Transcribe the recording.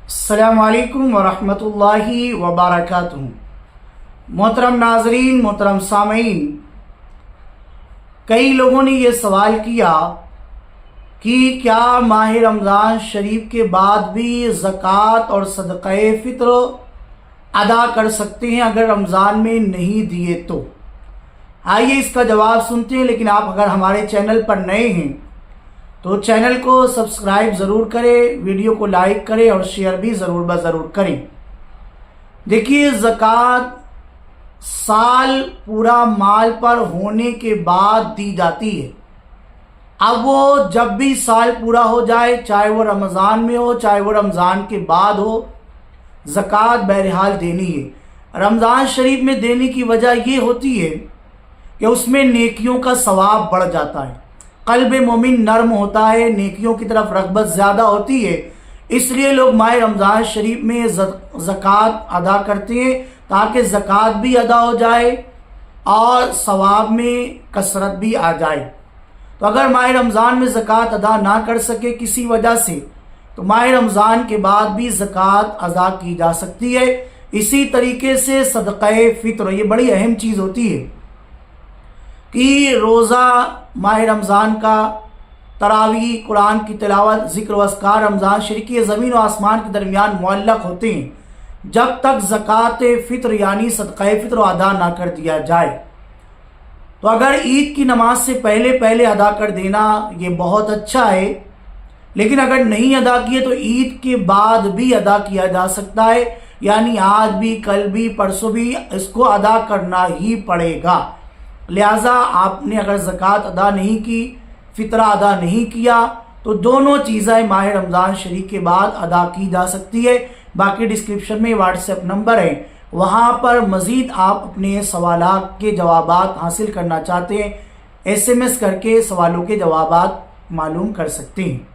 अस्सलामु अलैकुम वरहमतुल्लाहि वबरकातुहू। मोहतरम नाजरीन, मोहतरम सामीन, कई लोगों ने ये सवाल किया कि क्या माह रमज़ान शरीफ के बाद भी ज़कात और सदक़े फ़ित्र अदा कर सकते हैं अगर रमज़ान में नहीं दिए तो। आइए इसका जवाब सुनते हैं। लेकिन आप अगर हमारे चैनल पर नए हैं तो चैनल को सब्सक्राइब ज़रूर करें, वीडियो को लाइक करें और शेयर भी ज़रूर करें। देखिए, ज़कात साल पूरा माल पर होने के बाद दी जाती है। अब वो जब भी साल पूरा हो जाए, चाहे वो रमज़ान में हो चाहे वो रमज़ान के बाद हो, ज़कात बहरहाल देनी है। रमज़ान शरीफ में देने की वजह ये होती है कि उसमें नेकियों का सवाब बढ़ जाता है, क़ल्ब मोमिन नरम होता है, नेकियों की तरफ रग़बत ज़्यादा होती है। इसलिए लोग माह रमज़ान शरीफ में ज़कात अदा करते हैं ताकि ज़कात भी अदा हो जाए और सवाब में कसरत भी आ जाए। तो अगर माह रमज़ान में ज़कात अदा ना कर सके किसी वजह से, तो माह रमज़ान के बाद भी ज़कात अदा की जा सकती है। इसी तरीके से सदक़े फ़ित्र, ये बड़ी अहम चीज़ होती है कि रोज़ा माह रमज़ान का, तरावी, कुरान की तिलावत, ज़िक्र व अस्कार रमज़ान शरीफ की ज़मीन और आसमान के दरमियान मुअल्लक़ होते हैं जब तक ज़कात फ़ित्र यानी सदक़े फ़ित्र अदा ना कर दिया जाए। तो अगर ईद की नमाज से पहले अदा कर देना ये बहुत अच्छा है, लेकिन अगर नहीं अदा किए तो ईद के बाद भी अदा किया जा सकता है, यानी आज भी, कल भी, परसों भी इसको अदा करना ही पड़ेगा। लिहाजा आपने अगर ज़कात अदा नहीं की, फ़ितरा अदा नहीं किया, तो दोनों चीज़ें माह रमज़ान शरीफ के बाद अदा की जा सकती है। बाकी डिस्क्रिप्शन में व्हाट्सएप नंबर है, वहाँ पर मज़ीद आप अपने सवालात के जवाबात हासिल करना चाहते हैं, SMS करके सवालों के जवाबात मालूम कर सकते हैं।